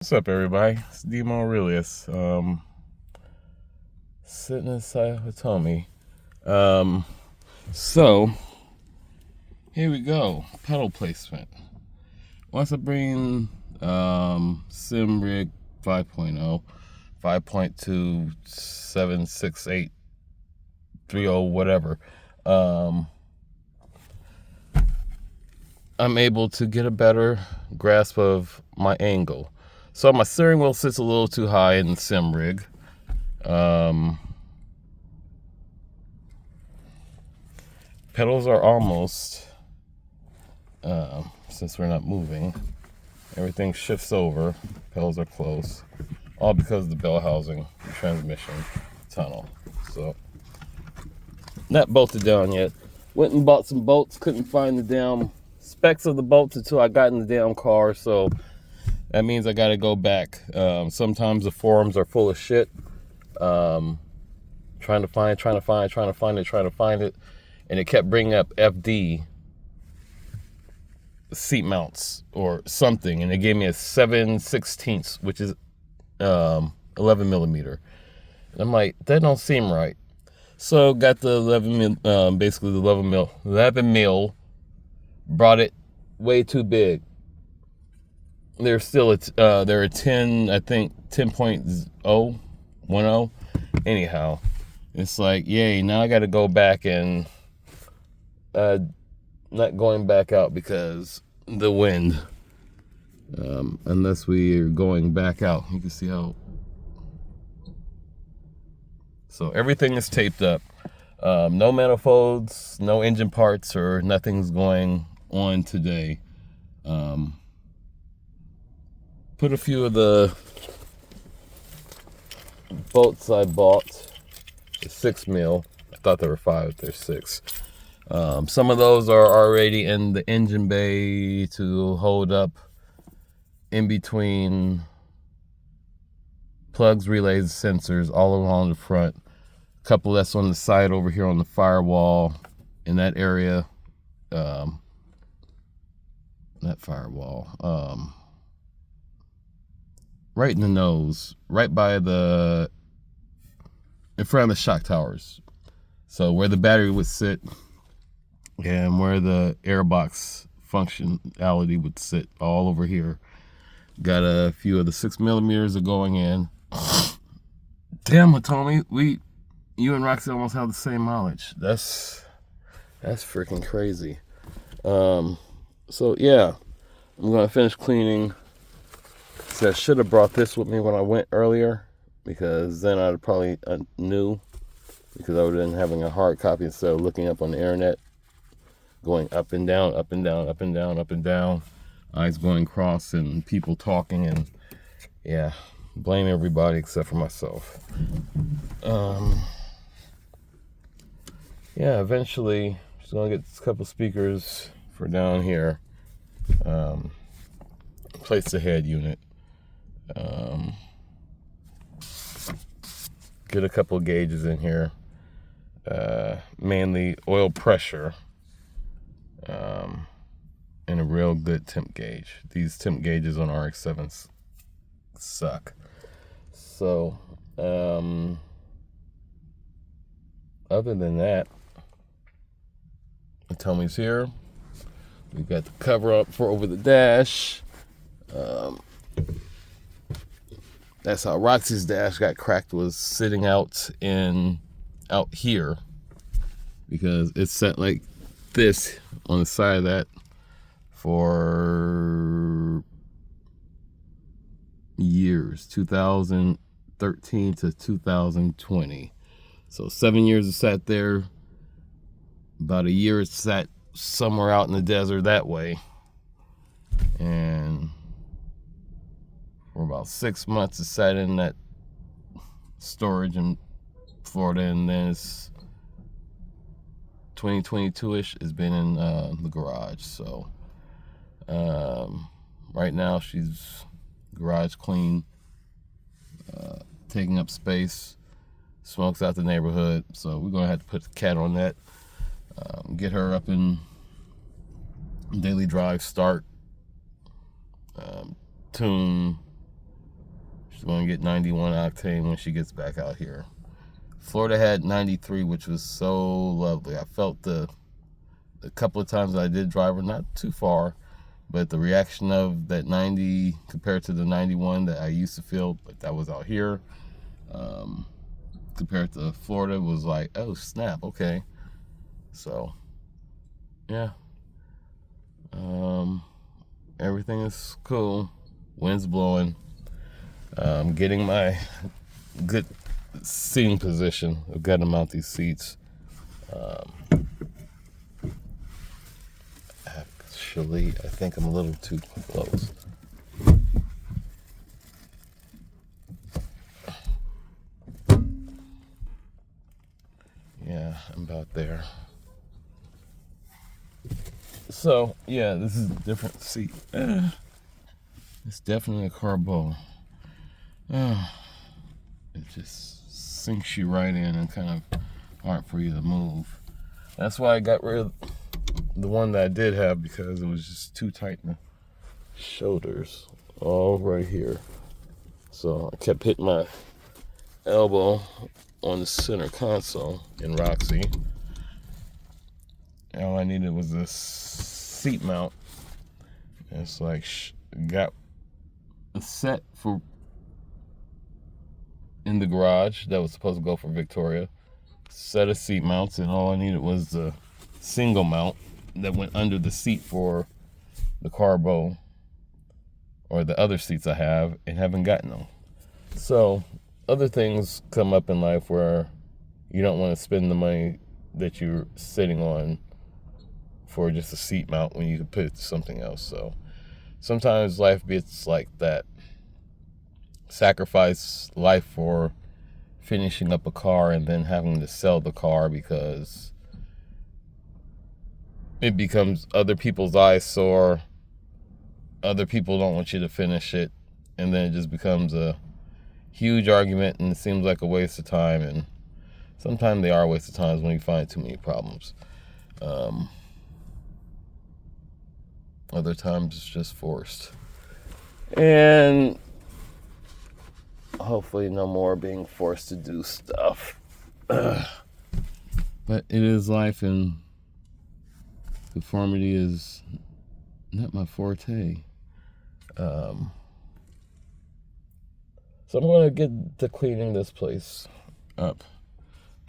What's up, everybody? It's Demo Aurelius. Sitting inside Hitomi. So here we go. Pedal placement. Once I bring Sim Rig 5.0, 5.2, 7, 6, 8, 3.0, whatever, I'm able to get a better grasp of my angle. So my steering wheel sits a little too high in the Sim Rig. Pedals are almost, since we're not moving, everything shifts over. Pedals are close, all because of the bell housing, the transmission tunnel. So not bolted down yet. Went and bought some bolts. Couldn't find the damn specs of the bolts until I got in the damn car. So that means I got to go back. Sometimes the forums are full of shit. Trying to find it, and it kept bringing up FD seat mounts or something, and it gave me a 7/16, which is 11 millimeter. And I'm like, that don't seem right. So got the 11 mil, brought it way too big. They're still they're a 10, I think 10.0, 10. Anyhow, it's like, yay, now I got to go back and not going back out because the wind. Unless we are going back out, you can see how. So everything is taped up. No manifolds, no engine parts, or nothing's going on today. Put a few of the bolts I bought, 6 mil. I thought there were 5, there's 6. Some of those are already in the engine bay to hold up in between plugs, relays, sensors all along the front. A couple that's on the side over here on the firewall in that area. That firewall. Right in the nose, right by in front of the shock towers. So where the battery would sit and where the airbox functionality would sit, all over here. Got a few of the 6 millimeters are going in. Damn, Hitomi, you and Roxy almost have the same mileage. That's freaking crazy. So yeah, I'm gonna finish cleaning. So I should have brought this with me when I went earlier, because then I'd probably knew, because I would have been having a hard copy instead of looking up on the internet, going up and down, up and down, up and down, up and down, eyes going cross, and people talking, and yeah, blame everybody except for myself. Yeah, eventually, just gonna get a couple speakers for down here. Place the head unit. Get a couple gauges in here, mainly oil pressure, and a real good temp gauge. These temp gauges on RX7s suck. So, other than that, Hitomi's here. We got the cover up for over the dash. That's how Roxy's dash got cracked, was sitting out here, because it's set like this on the side of that for years, 2013 to 2020. So 7 years it sat there. About a year it sat somewhere out in the desert that way. And for about 6 months it sat in that storage in Florida, and then it's 2022-ish, it's been in the garage. So right now she's garage clean, taking up space, smokes out the neighborhood. So we're gonna have to put the cat on that, get her up in daily drive, start, tune, She's going to get 91 octane when she gets back out here. Florida had 93, which was so lovely. I felt the couple of times I did drive her, not too far, but the reaction of that 90 compared to the 91 that I used to feel like that was out here, compared to Florida, was like, oh snap, okay. So yeah, everything is cool. Wind's blowing. Getting my good seating position. I've got to mount these seats. Actually, I think I'm a little too close. Yeah, I'm about there. So, yeah, this is a different seat. It's definitely a carbo. It just sinks you right in and kind of hard for you to move. That's why I got rid of the one that I did have, because it was just too tight in the shoulders, all right here. So I kept hitting my elbow on the center console in Roxy. And all I needed was a seat mount. It's like got a set for in the garage that was supposed to go for Victoria. Set of seat mounts, and all I needed was the single mount that went under the seat for the carbo or the other seats I have, and haven't gotten them. So other things come up in life where you don't want to spend the money that you're sitting on for just a seat mount when you could put it to something else. So sometimes life gets like that. Sacrifice life for finishing up a car and then having to sell the car because it becomes other people's eyesore. Other people don't want you to finish it, and then it just becomes a huge argument, and it seems like a waste of time. And sometimes they are a waste of time when you find too many problems. Other times it's just forced. And hopefully no more being forced to do stuff. But it is life, and conformity is not my forte. So I'm going to get to cleaning this place up.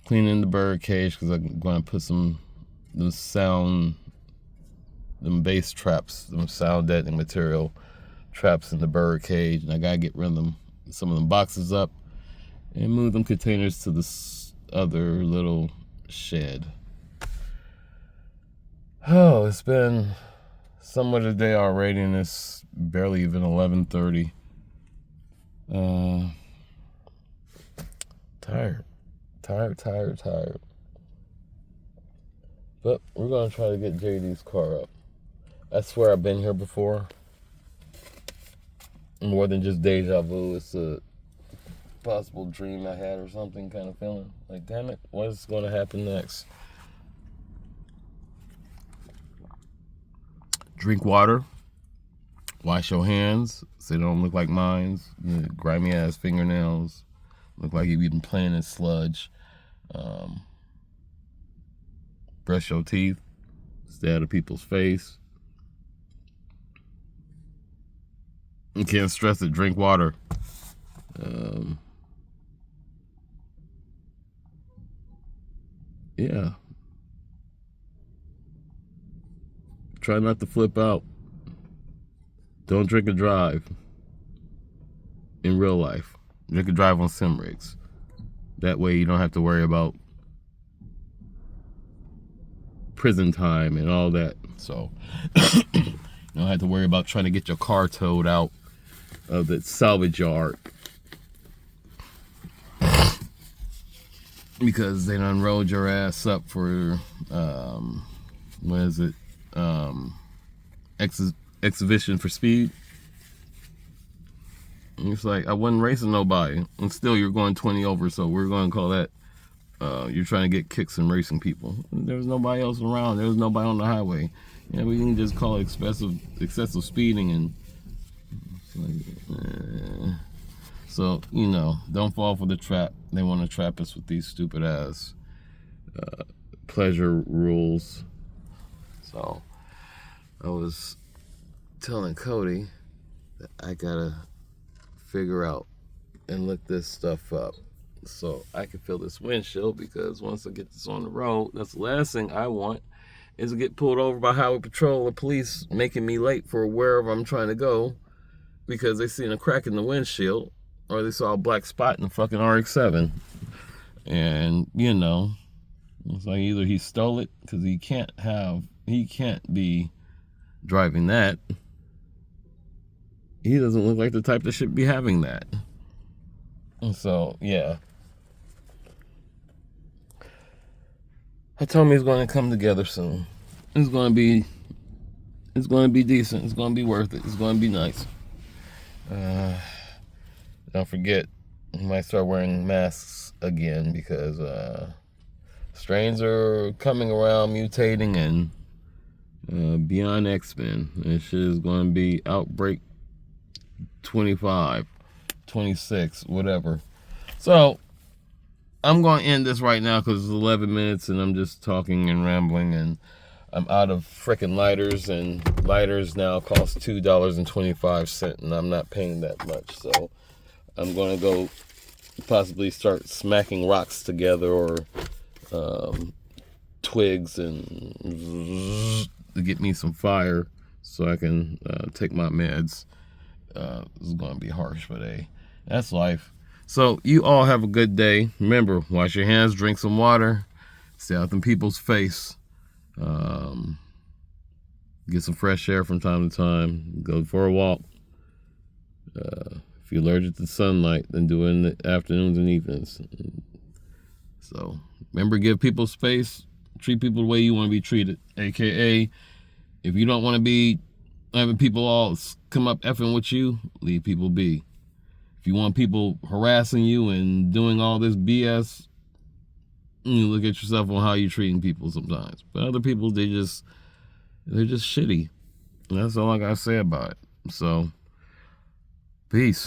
Cleaning the bird cage, because I'm going to put them bass traps, them sound deadening material traps in the bird cage, and I got to get rid of some of them boxes up and move them containers to this other little shed. Oh, it's been somewhat a day already, and it's barely even 11:30. Tired. But we're gonna try to get JD's car up. I swear I've been here before. More than just deja vu, it's a possible dream I had or something kind of feeling. Like, damn it, what is gonna happen next? Drink water. Wash your hands so they don't look like mine. Grimy ass fingernails. Look like you've been playing in sludge. Brush your teeth. Stay out of people's face. You can't stress it. Drink water. Yeah. Try not to flip out. Don't drink and drive in real life. Drink and drive on sim rigs. That way you don't have to worry about prison time and all that. So you don't have to worry about trying to get your car towed out of the salvage yard because they done rolled your ass up for what is it? Exhibition for speed. And it's like, I wasn't racing nobody, and still you're going 20 over, so we're going to call that you're trying to get kicks and racing people. There was nobody else around. There was nobody on the highway. Yeah, we can just call it excessive speeding. And it's like, So, don't fall for the trap. They want to trap us with these stupid ass pleasure rules. So, I was telling Cody that I gotta figure out and look this stuff up so I can fill this windshield, because once I get this on the road, that's the last thing I want is to get pulled over by highway patrol or police making me late for wherever I'm trying to go because they seen a crack in the windshield or they saw a black spot in the fucking RX7. And, it's like either he stole it, because he can't be driving that. He doesn't look like the type that should be having that. And so, yeah. Hitomi is going to come together soon. It's going to be decent. It's going to be worth it. It's going to be nice. Don't forget, we might start wearing masks again because strains are coming around, mutating, and beyond X-Men. This shit is going to be outbreak 25, 26, whatever. So, I'm going to end this right now because it's 11 minutes and I'm just talking and rambling, and I'm out of freaking lighters, and lighters now cost $2.25, and I'm not paying that much. So, I'm going to go possibly start smacking rocks together or twigs and to get me some fire so I can take my meds. This is going to be harsh, but hey, that's life. So you all have a good day. Remember, wash your hands, drink some water, stay out in people's face, get some fresh air from time to time, go for a walk. If you're allergic to sunlight, then do it in the afternoons and evenings. So remember, give people space, treat people the way you want to be treated. AKA, if you don't want to be having people all come up effing with you, leave people be. If you want people harassing you and doing all this BS, you look at yourself on how you're treating people sometimes. But other people, they're just shitty. And that's all I gotta say about it. So, peace.